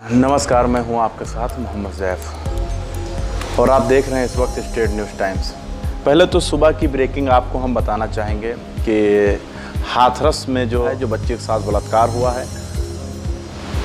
नमस्कार, मैं हूं आपके साथ मोहम्मद ज़ैफ़ और आप देख रहे हैं इस वक्त स्टेट न्यूज़ टाइम्स। पहले तो सुबह की ब्रेकिंग आपको हम बताना चाहेंगे कि हाथरस में जो बच्चे के साथ बलात्कार हुआ है,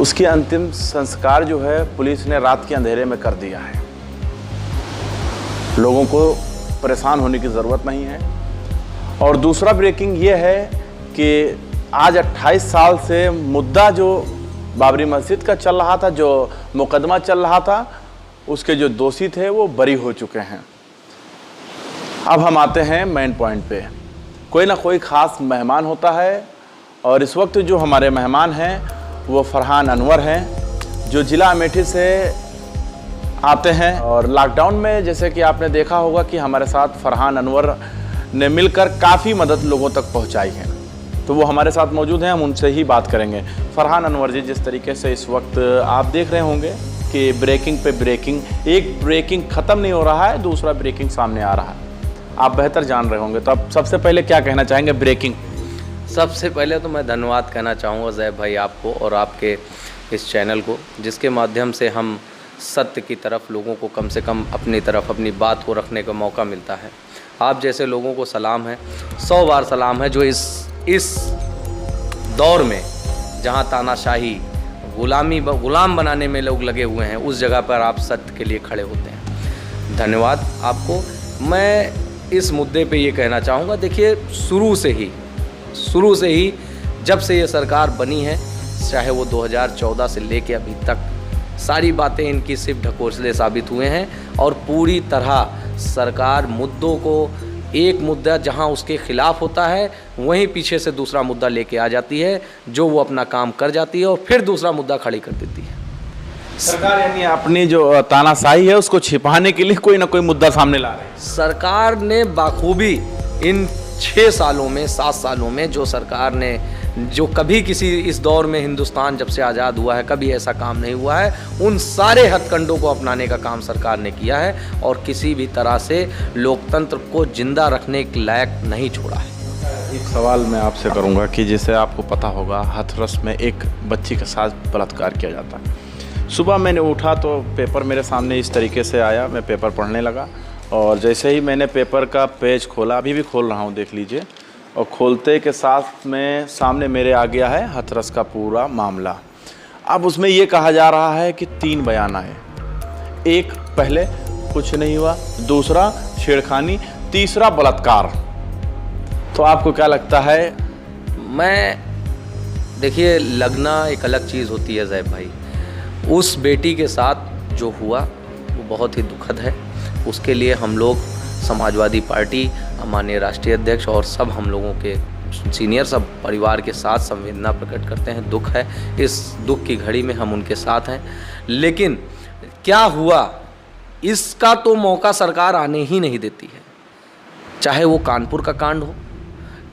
उसकी अंतिम संस्कार जो है पुलिस ने रात के अंधेरे में कर दिया है। लोगों को परेशान होने की ज़रूरत नहीं है। और दूसरा ब्रेकिंग ये है कि आज 28 साल से मुद्दा जो बाबरी मस्जिद का चल रहा था, जो मुकदमा चल रहा था, उसके जो दोषी थे वो बरी हो चुके हैं। अब हम आते हैं मेन पॉइंट पे। कोई ना कोई ख़ास मेहमान होता है और इस वक्त जो हमारे मेहमान हैं वो फरहान अनवर हैं, जो ज़िला अमेठी से आते हैं। और लॉकडाउन में जैसे कि आपने देखा होगा कि हमारे साथ फरहान अनवर ने मिलकर काफ़ी मदद लोगों तक पहुंचाई है, तो वो हमारे साथ मौजूद हैं। हम उनसे ही बात करेंगे। फरहान अनवर जी, जिस तरीके से इस वक्त आप देख रहे होंगे कि ब्रेकिंग पे ब्रेकिंग, एक ब्रेकिंग ख़त्म नहीं हो रहा है, दूसरा ब्रेकिंग सामने आ रहा है, आप बेहतर जान रहे होंगे। तो आप सबसे पहले क्या कहना चाहेंगे ब्रेकिंग? सबसे पहले तो मैं धन्यवाद कहना चाहूँगा ज़ैफ़ भाई आपको और आपके इस चैनल को, जिसके माध्यम से हम सत्य की तरफ लोगों को कम से कम अपनी तरफ अपनी बात को रखने का मौका मिलता है। आप जैसे लोगों को सलाम है, 100 बार सलाम है, जो इस दौर में जहाँ तानाशाही गुलाम बनाने में लोग लगे हुए हैं, उस जगह पर आप सत्य के लिए खड़े होते हैं। धन्यवाद आपको। मैं इस मुद्दे पे ये कहना चाहूँगा, देखिए शुरू से ही जब से ये सरकार बनी है, चाहे वो 2014 से लेके अभी तक, सारी बातें इनकी सिर्फ ढकोसले साबित हुए हैं और पूरी तरह सरकार मुद्दों को, एक मुद्दा जहां उसके खिलाफ होता है वहीं पीछे से दूसरा मुद्दा लेके आ जाती है, जो वो अपना काम कर जाती है और फिर दूसरा मुद्दा खड़ी कर देती है। सरकार यानी अपनी जो तानाशाही है उसको छिपाने के लिए कोई ना कोई मुद्दा सामने ला रही है। सरकार ने बाखूबी इन 6 सालों में, 7 सालों में, जो सरकार ने, जो कभी किसी इस दौर में हिंदुस्तान जब से आज़ाद हुआ है कभी ऐसा काम नहीं हुआ है, उन सारे हथकंडों को अपनाने का काम सरकार ने किया है और किसी भी तरह से लोकतंत्र को जिंदा रखने के लायक नहीं छोड़ा है। एक सवाल मैं आपसे करूंगा कि जैसे आपको पता होगा हाथरस में एक बच्ची के साथ बलात्कार किया जाता है। सुबह मैंने उठा तो पेपर मेरे सामने इस तरीके से आया, मैं पेपर पढ़ने लगा और जैसे ही मैंने पेपर का पेज खोला, अभी भी खोल रहा हूँ, देख लीजिए, और खोलते के साथ में सामने मेरे आ गया है हाथरस का पूरा मामला। अब उसमें ये कहा जा रहा है कि 3 बयान आए, एक पहले कुछ नहीं हुआ, दूसरा छेड़खानी, तीसरा बलात्कार। तो आपको क्या लगता है? देखिए, लगना एक अलग चीज़ होती है ज़ैफ़ भाई। उस बेटी के साथ जो हुआ वो बहुत ही दुखद है। उसके लिए हम लोग समाजवादी पार्टी, माननीय राष्ट्रीय अध्यक्ष और सब हम लोगों के सीनियर सब परिवार के साथ संवेदना प्रकट करते हैं। दुख है, इस दुख की घड़ी में हम उनके साथ हैं। लेकिन क्या हुआ, इसका तो मौका सरकार आने ही नहीं देती है। चाहे वो कानपुर का कांड हो,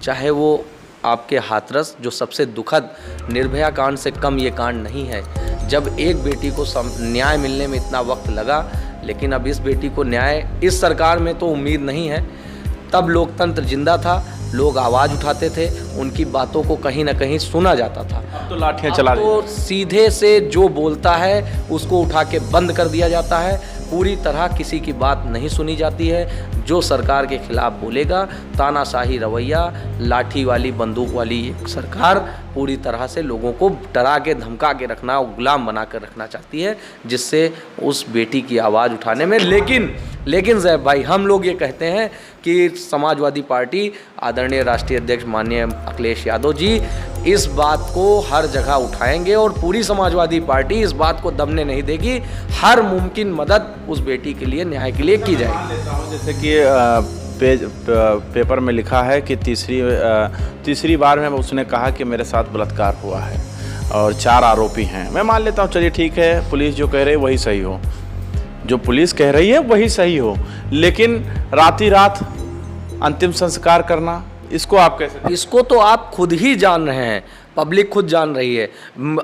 चाहे वो आपके हाथरस, जो सबसे दुखद, निर्भया कांड से कम ये कांड नहीं है। जब एक बेटी को न्याय मिलने में इतना वक्त लगा, लेकिन अब इस बेटी को न्याय इस सरकार में तो उम्मीद नहीं है। तब लोकतंत्र जिंदा था, लोग आवाज़ उठाते थे, उनकी बातों को कहीं ना कहीं सुना जाता था। अब तो लाठियाँ चला रही हैं। तो सीधे से जो बोलता है उसको उठा के बंद कर दिया जाता है, पूरी तरह किसी की बात नहीं सुनी जाती है। जो सरकार के खिलाफ बोलेगा, तानाशाही रवैया, लाठी वाली, बंदूक वाली एक सरकार पूरी तरह से लोगों को डरा के, धमका के रखना, गुलाम बना कर रखना चाहती है, जिससे उस बेटी की आवाज़ उठाने में। लेकिन ज़ैफ़ भाई, हम लोग ये कहते हैं कि समाजवादी पार्टी, आदरणीय राष्ट्रीय अध्यक्ष माननीय अखिलेश यादव जी इस बात को हर जगह उठाएंगे और पूरी समाजवादी पार्टी इस बात को दबने नहीं देगी। हर मुमकिन मदद उस बेटी के लिए, न्याय के लिए की जाएगी। जैसे कि पेपर में लिखा है कि तीसरी बार में उसने कहा कि मेरे साथ बलात्कार हुआ है और 4 आरोपी हैं। मैं मान लेता हूँ, चलिए ठीक है, पुलिस जो कह रही है वही सही हो, जो पुलिस कह रही है वही सही हो, लेकिन रात अंतिम संस्कार करना, इसको आप कैसे? इसको तो आप खुद ही जान रहे हैं। पब्लिक खुद जान रही है।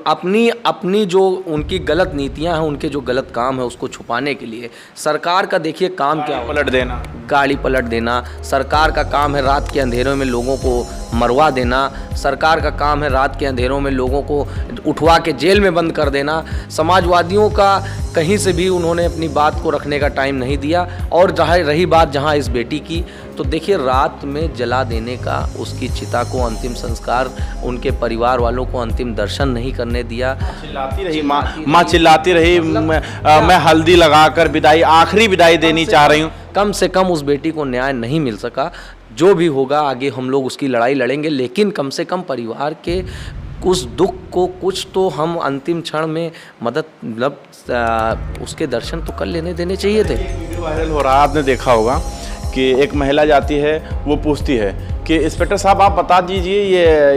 अपनी अपनी जो उनकी गलत नीतियां हैं, उनके जो गलत काम है, उसको छुपाने के लिए सरकार का देखिए काम क्या होता है। पलट देना, गाड़ी पलट देना। सरकार का काम है रात के अंधेरों में लोगों को मरवा देना। सरकार का काम है रात के अंधेरों में लोगों को उठवा के जेल में बंद कर देना। समाजवादियों का कहीं से भी उन्होंने अपनी बात को रखने का टाइम नहीं दिया। और जहाँ रही बात जहाँ इस बेटी की, तो देखिए रात में जला देने का, उसकी चिता को अंतिम संस्कार, उनके परिवार वालों को अंतिम दर्शन नहीं करने दिया। चिल्लाती रही माँ चिल्लाती रही, मैं हल्दी लगाकर विदाई, आखिरी विदाई देनी चाह रही हूँ। कम से कम उस बेटी को न्याय नहीं मिल सका। जो भी होगा आगे हम लोग उसकी लड़ाई लड़ेंगे, लेकिन कम से कम परिवार के उस दुख को कुछ तो हम अंतिम क्षण में मदद, मतलब उसके दर्शन तो कर लेने देने चाहिए थे। वीडियो वायरल हो रहा है, आपने देखा होगा कि एक महिला जाती है, वो पूछती है कि इंस्पेक्टर साहब आप बता दीजिए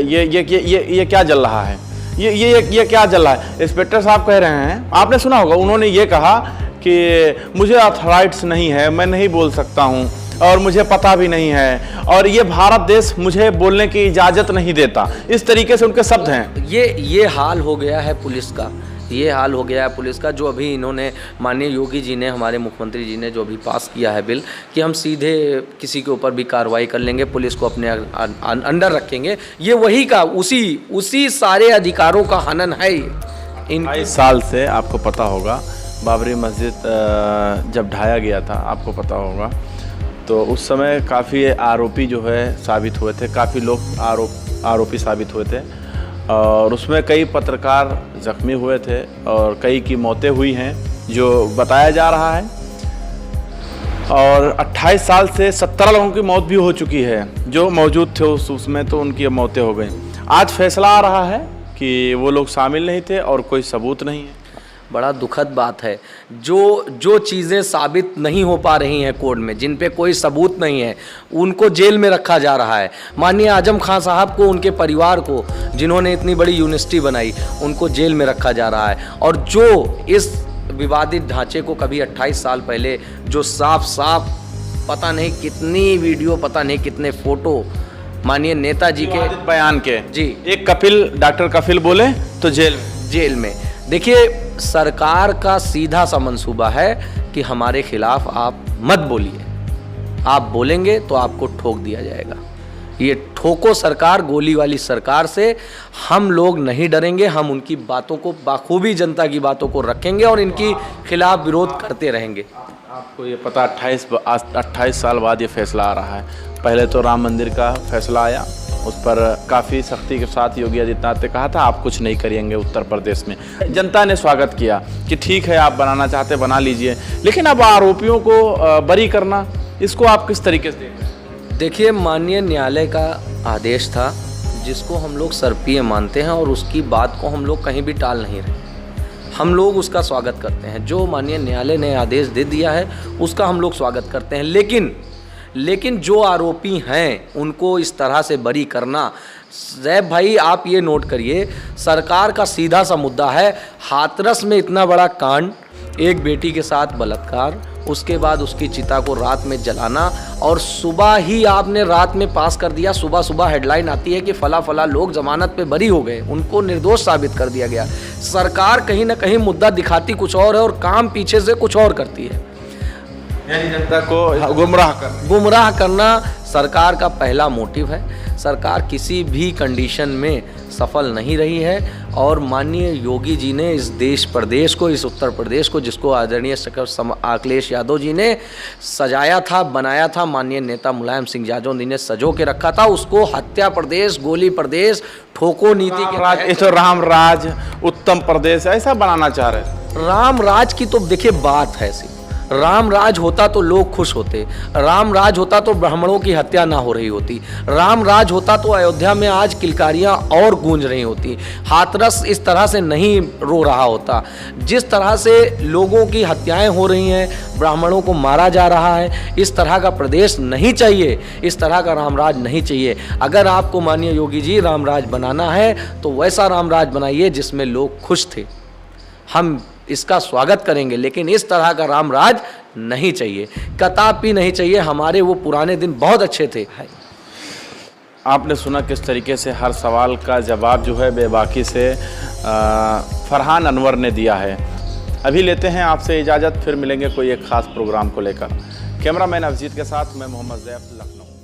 ये क्या जल रहा है, ये क्या जल रहा है। इंस्पेक्टर साहब कह रहे हैं, आपने सुना होगा, उन्होंने ये कहा कि मुझे अथॉराइट्स नहीं है, मैं नहीं बोल सकता हूँ और मुझे पता भी नहीं है, और ये भारत देश मुझे बोलने की इजाज़त नहीं देता। इस तरीके से उनके शब्द हैं। ये हाल हो गया है पुलिस का, ये हाल हो गया है पुलिस का। जो अभी इन्होंने, माननीय योगी जी ने, हमारे मुख्यमंत्री जी ने जो अभी पास किया है बिल, कि हम सीधे किसी के ऊपर भी कार्रवाई कर लेंगे, पुलिस को अपने अंडर रखेंगे, ये वही का उसी सारे अधिकारों का हनन है। इन 22 साल से आपको पता होगा बाबरी मस्जिद जब ढाया गया था, आपको पता होगा, तो उस समय काफ़ी आरोपी जो है साबित हुए थे, काफ़ी लोग आरोपी साबित हुए थे, और उसमें कई पत्रकार जख्मी हुए थे और कई की मौतें हुई हैं जो बताया जा रहा है। और 28 साल से 17 लोगों की मौत भी हो चुकी है जो मौजूद थे उसमें, तो उनकी मौतें हो गई। आज फैसला आ रहा है कि वो लोग शामिल नहीं थे और कोई सबूत नहीं है। बड़ा दुखद बात है। जो चीज़ें साबित नहीं हो पा रही हैं कोर्ट में, जिन पे कोई सबूत नहीं है, उनको जेल में रखा जा रहा है। माननीय आजम खान साहब को, उनके परिवार को, जिन्होंने इतनी बड़ी यूनिवर्सिटी बनाई, उनको जेल में रखा जा रहा है। और जो इस विवादित ढांचे को कभी 28 साल पहले जो साफ पता नहीं कितनी वीडियो, पता नहीं कितने फोटो माननीय नेताजी के बयान के, जी, एक डॉक्टर कपिल बोले तो जेल में। देखिए सरकार का सीधा सा मंसूबा है कि हमारे खिलाफ आप मत बोलिए, आप बोलेंगे तो आपको ठोक दिया जाएगा। ये ठोको सरकार, गोली वाली सरकार से हम लोग नहीं डरेंगे। हम उनकी बातों को बाखूबी, जनता की बातों को रखेंगे और इनकी खिलाफ विरोध करते रहेंगे। आपको ये पता 28 साल बाद ये फैसला आ रहा है। पहले तो राम मंदिर का फैसला आया, उस पर काफ़ी सख्ती के साथ योगी आदित्यनाथ ने कहा था आप कुछ नहीं करेंगे उत्तर प्रदेश में। जनता ने स्वागत किया कि ठीक है, आप बनाना चाहते बना लीजिए, लेकिन अब आरोपियों को बरी करना, इसको आप किस तरीके से देख रहे हैं? देखिए माननीय न्यायालय का आदेश था जिसको हम लोग सर्पीय मानते हैं और उसकी बात को हम लोग कहीं भी टाल नहीं रहे। हम लोग उसका स्वागत करते हैं। जो माननीय न्यायालय ने आदेश दे दिया है उसका हम लोग स्वागत करते हैं। लेकिन जो आरोपी हैं उनको इस तरह से बरी करना, जैब भाई आप ये नोट करिए, सरकार का सीधा सा मुद्दा है। हाथरस में इतना बड़ा कांड, एक बेटी के साथ बलात्कार, उसके बाद उसकी चिता को रात में जलाना, और सुबह ही आपने रात में पास कर दिया। सुबह हेडलाइन आती है कि फला लोग जमानत पे बरी हो गए, उनको निर्दोष साबित कर दिया गया। सरकार कहीं ना कहीं मुद्दा दिखाती कुछ और है और काम पीछे से कुछ और करती है। यानी जनता को गुमराह करना सरकार का पहला मोटिव है। सरकार किसी भी कंडीशन में सफल नहीं रही है और माननीय योगी जी ने इस देश प्रदेश को, इस उत्तर प्रदेश को, जिसको आदरणीय अखिलेश यादव जी ने सजाया था, बनाया था, माननीय नेता मुलायम सिंह यादव जी ने सजो के रखा था, उसको हत्या प्रदेश, गोली प्रदेश, ठोको नीति के तो राम राज, उत्तम प्रदेश ऐसा बनाना चाह रहे। राम राज की तो देखिए बात है ऐसी, राम राज होता तो लोग खुश होते, राम राज होता तो ब्राह्मणों की हत्या ना हो रही होती, राम राज होता तो अयोध्या में आज किलकारियां और गूंज रही होती, हाथरस इस तरह से नहीं रो रहा होता। जिस तरह से लोगों की हत्याएं हो रही हैं, ब्राह्मणों को मारा जा रहा है, इस तरह का प्रदेश नहीं चाहिए, इस तरह का राम राज नहीं चाहिए। अगर आपको माननीय योगी जी राम राज बनाना है तो वैसा राम राज बनाइए जिसमें लोग खुश थे। हम इसका स्वागत करेंगे, लेकिन इस तरह का राम राज नहीं चाहिए, कदापि नहीं चाहिए। हमारे वो पुराने दिन बहुत अच्छे थे। आपने सुना किस तरीके से हर सवाल का जवाब जो है बेबाकी से फरहान अनवर ने दिया है। अभी लेते हैं आपसे इजाज़त, फिर मिलेंगे कोई एक ख़ास प्रोग्राम को लेकर। कैमरामैन अभिजीत के साथ मैं मोहम्मद ज़ैफ, लखनऊ।